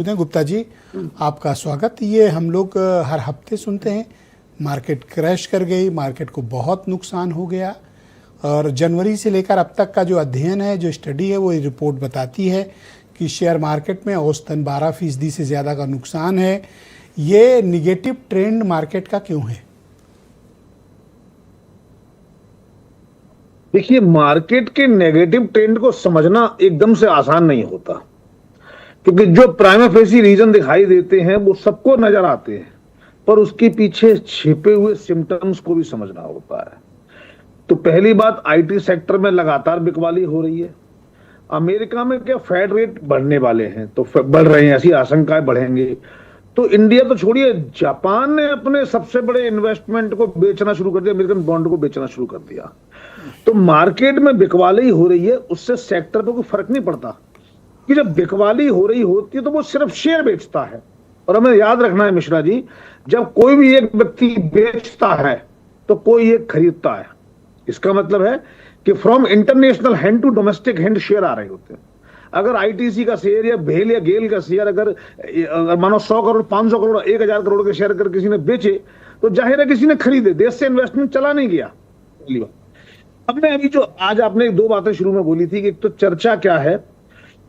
गुप्ता जी, आपका स्वागत। ये हम लोग हर हफ्ते सुनते हैं मार्केट क्रैश कर गई, मार्केट को बहुत नुकसान हो गया। और जनवरी से लेकर अब तक का जो अध्ययन है, जो स्टडी है, वो ये रिपोर्ट बताती है कि शेयर मार्केट में औसतन 12% से ज़्यादा का नुकसान है। ये निगेटिव ट्रेंड मार्केट का क्यों है? देखिए, मार्केट के नेगेटिव ट्रेंड को समझना एकदम से आसान नहीं होता, क्योंकि जो प्राइमा फेसी रीजन दिखाई देते हैं वो सबको नजर आते हैं, पर उसके पीछे छिपे हुए सिम्टम्स को भी समझना होता है। तो पहली बात, आईटी सेक्टर में लगातार बिकवाली हो रही है। अमेरिका में क्या फेड रेट बढ़ने वाले हैं, तो बढ़ रहे हैं, ऐसी आशंकाएं बढ़ेंगे। तो इंडिया तो छोड़िए, जापान ने अपने सबसे बड़े इन्वेस्टमेंट को बेचना शुरू कर दिया, अमेरिकन बॉन्ड को बेचना शुरू कर दिया। तो मार्केट में बिकवाली हो रही है, उससे सेक्टर पर कोई फर्क नहीं पड़ता कि जब बिकवाली हो रही होती है तो वो सिर्फ शेयर बेचता है। और हमें याद रखना है मिश्रा जी, जब कोई भी एक व्यक्ति बेचता है तो कोई एक खरीदता है। इसका मतलब है कि from international hand to domestic hand share आ रहे होते हैं। अगर आईटीसी का शेयर या भेल या गेल का शेयर अगर मानो 100 करोड़ 500 करोड़ 1000 करोड़ के शेयर अगर किसी ने बेचे, तो जाहिर है किसी ने खरीदे, देश से इन्वेस्टमेंट चला नहीं गया। पहली बात। अब मैं अभी जो आज आपने दो बातें शुरू में बोली थी कि एक तो चर्चा क्या है,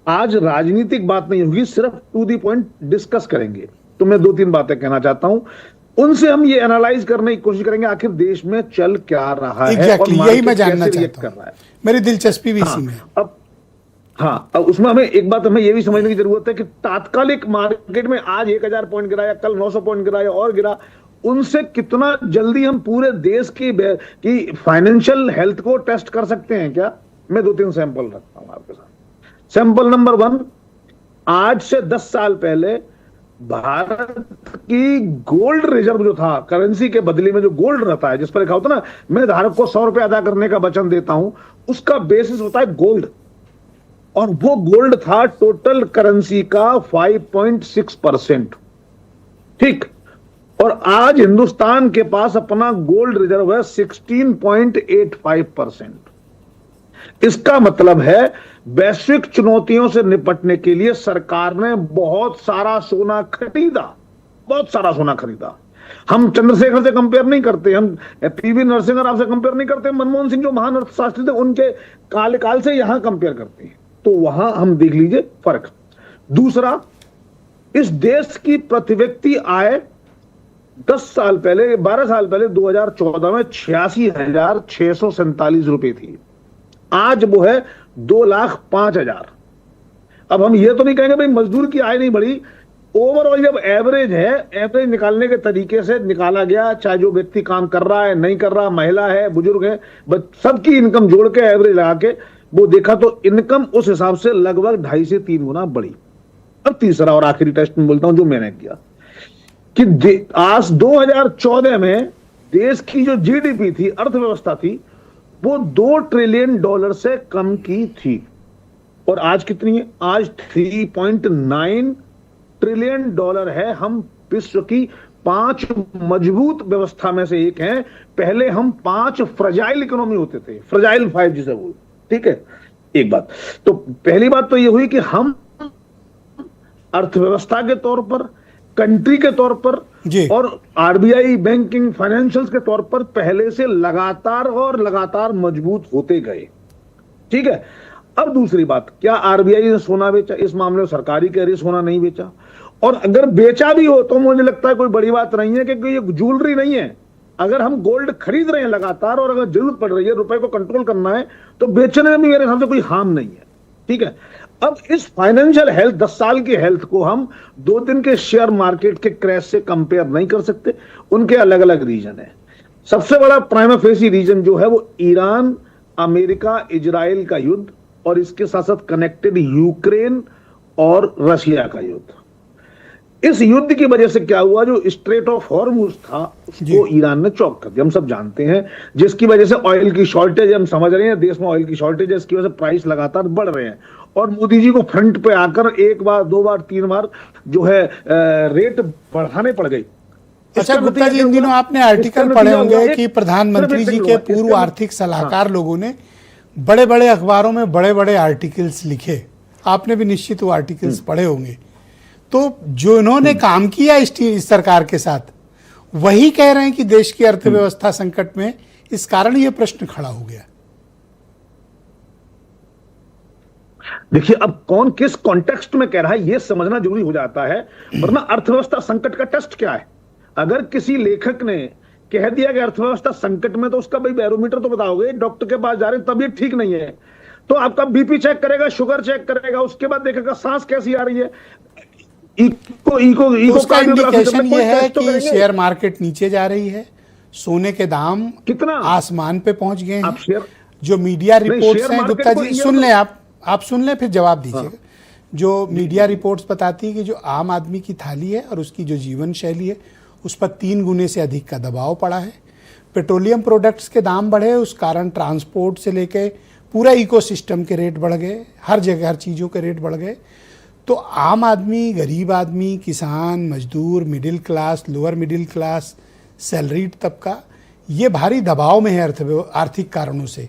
आज राजनीतिक बात नहीं होगी, सिर्फ टू दी पॉइंट डिस्कस करेंगे। तो मैं दो तीन बातें कहना चाहता हूं, उनसे हम ये एनालाइज करने की कोशिश करेंगे आखिर देश में चल क्या रहा है। Exactly, और यही मैं जानना चाहता हूं। मेरी दिलचस्पी भी इसी में। अब उसमें हमें एक बात हमें यह भी समझने की जरूरत है कि तात्कालिक मार्केट में आज 1000 पॉइंट गिरा या कल 900 पॉइंट गिरा या और गिरा, उनसे कितना जल्दी हम पूरे देश की फाइनेंशियल हेल्थ को टेस्ट कर सकते हैं क्या? मैं दो तीन सैंपल रखता हूं आपके साथ। सैंपल नंबर 1, आज से 10 साल पहले भारत की गोल्ड रिजर्व जो था, करेंसी के बदले में जो गोल्ड रहता है, जिस पर लिखा होता है ना, मैं धारक को 100 रुपए अदा करने का वचन देता हूं, उसका बेसिस होता है गोल्ड। और वो गोल्ड था टोटल करेंसी का 5.6%। ठीक। और आज हिंदुस्तान के पास अपना गोल्ड रिजर्व है 16.85%। इसका मतलब है वैश्विक चुनौतियों से निपटने के लिए सरकार ने बहुत सारा सोना खरीदा, बहुत सारा सोना खरीदा। हम चंद्रशेखर से कंपेयर नहीं करते, हम पीवी नरसिंह राव से कंपेयर नहीं करते, मनमोहन सिंह जो महान अर्थशास्त्री थे उनके काल से यहां कंपेयर करते हैं। तो वहां हम देख लीजिए फर्क। दूसरा, इस देश की प्रति व्यक्ति आय 10 साल पहले 12 साल पहले 2014 में 86,647 रुपए थी। आज वो है 2,05,000। अब हम ये तो नहीं कहेंगे भाई मजदूर की आय नहीं बढ़ी, ओवरऑल जब एवरेज है, एवरेज निकालने के तरीके से निकाला गया, चाहे जो व्यक्ति काम कर रहा है नहीं कर रहा, महिला है बुजुर्ग है, बस सबकी इनकम जोड़ के एवरेज लगा के वो देखा तो इनकम उस हिसाब से लगभग 2.5 से 3 गुना बढ़ी। अब तीसरा और आखिरी टेस्ट में बोलता हूं जो मैंने किया कि आज 2014 में देश की जो जीडीपी थी, अर्थव्यवस्था थी, वो $2 ट्रिलियन से कम की थी। और आज कितनी है? आज $3.9 ट्रिलियन है। हम विश्व की 5 मजबूत व्यवस्था में से एक हैं। पहले हम 5 फ्रजाइल इकोनॉमी होते थे, फ्रजाइल 5 जिसे बोल। ठीक है, एक बात। तो पहली बात तो ये हुई कि हम अर्थव्यवस्था के तौर पर, कंट्री के तौर पर और आरबीआई बैंकिंग फाइनेंशियल्स के तौर पर पहले से लगातार मजबूत होते गए। ठीक है। अब दूसरी बात, क्या आरबीआई ने सोना बेचा? इस मामले में सरकारी कह रही सोना नहीं बेचा, और अगर बेचा भी हो तो मुझे लगता है कोई बड़ी बात नहीं है, क्योंकि ये ज्वेलरी नहीं है। अगर हम गोल्ड खरीद रहे हैं लगातार और अगर जरूरत पड़ रही है, रुपए को कंट्रोल करना है, तो बेचने में भी मेरे हिसाब से कोई हार्म नहीं है। ठीक है। अब इस फाइनेंशियल हेल्थ 10 साल की हेल्थ को हम 2 दिन के शेयर मार्केट के क्रैश से कंपेयर नहीं कर सकते। उनके अलग अलग रीजन है। सबसे बड़ा प्राइमा फेसी रीजन जो है वो ईरान, अमेरिका, इजराइल का युद्ध और इसके साथ साथ कनेक्टेड यूक्रेन और रशिया का युद्ध। इस युद्ध की वजह से क्या हुआ, जो स्ट्रेट ऑफ हॉर्मुज था उसको ईरान ने चौक कर दिया, हम सब जानते हैं, जिसकी वजह से ऑयल की शॉर्टेज, हम समझ रहे हैं देश में ऑयल की शॉर्टेज है, इसकी वजह से प्राइस लगातार बढ़ रहे हैं। और मोदी जी को फ्रंट पे आकर 1 बार 2 बार 3 बार जो है रेट बढ़ाने पड़ गई। अच्छा गुप्ता जी, इन दिनों आपने आर्टिकल पढ़े होंगे कि प्रधानमंत्री जी के पूर्व आर्थिक सलाहकार लोगों ने बड़े बड़े अखबारों में बड़े बड़े आर्टिकल्स लिखे। आपने भी निश्चित वो आर्टिकल्स पढ़े होंगे। तो जो इन्होंने काम किया इस सरकार के साथ, वही कह रहे हैं कि देश की अर्थव्यवस्था संकट में, इस कारण ये प्रश्न खड़ा हो गया। देखिए, अब कौन किस कॉन्टेक्स्ट में कह रहा है ये समझना जरूरी हो जाता है, वरना अर्थव्यवस्था संकट का टेस्ट क्या है? अगर किसी लेखक ने कह दिया कि अर्थव्यवस्था संकट में, तो उसका भाई बैरोमीटर तो बताओगे। डॉक्टर के पास जा रहे हैं, तबीयत ठीक नहीं है तो आपका बीपी चेक करेगा, शुगर चेक करेगा, उसके बाद देखेगा सांस कैसी आ रही है। तो उसका इंडिकेशन ये है कि शेयर मार्केट नीचे जा रही है, सोने के दाम कितना आसमान पे पहुंच गए आप हैं। शेयर जो मीडिया रिपोर्ट्स हैं, गुप्ता जी सुन लें, आप सुन लें फिर जवाब दीजिएगा। जो मीडिया रिपोर्ट्स बताती है कि जो आम आदमी की थाली है और उसकी जो जीवन शैली है, उस पर 3 गुने से अधिक का दबाव पड़ा है। पेट्रोलियम प्रोडक्ट्स के दाम बढ़े, उस कारण ट्रांसपोर्ट से लेके पूरा इकोसिस्टम के रेट बढ़ गए, हर जगह हर चीज़ों के रेट बढ़ गए। तो आम आदमी, गरीब आदमी, किसान, मजदूर, middle class, lower middle class, salaried तबका, ये भारी दबाव में है आर्थिक कारणों से।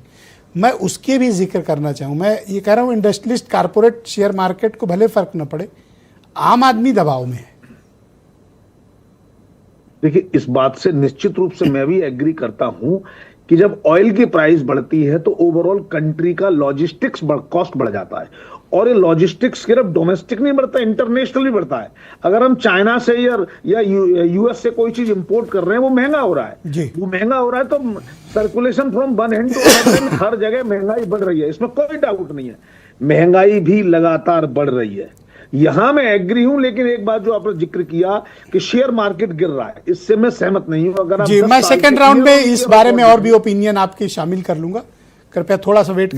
मैं उसके भी जिक्र करना चाहूँ। मैं ये कह रहा हूँ, इंडस्ट्रियलिस्ट, कारपोरेट शेयर मार्केट को भले फर्क न पड़े, आम आदमी दबाव में है। देखिए, इस बात से निश्चित रूप से मैं भी एग्री करता हूं कि जब ऑयल की प्राइस बढ़ती है तो ओवरऑल कंट्री का लॉजिस्टिक्स कॉस्ट बढ़ जाता है। और ये लॉजिस्टिक्स सिर्फ डोमेस्टिक नहीं बढ़ता, इंटरनेशनल भी बढ़ता है। अगर हम चाइना से या यूएस से कोई चीज इंपोर्ट कर रहे हैं, वो महंगा हो रहा है। वो महंगा हो रहा है तो circulation from one hand to another में हर जगह महंगाई बढ़ रही है, इसमें कोई डाउट नहीं है। महंगाई भी लगातार बढ़ रही है, यहां मैं एग्री हूं। लेकिन एक बात जो आपने जिक्र किया कि शेयर मार्केट गिर रहा है, इससे मैं सहमत नहीं हूं। अगर जी, मैं सेकंड राउंड में इस बारे में और भी ओपिनियन आपकी शामिल कर लूंगा, कृपया थोड़ा सा वेट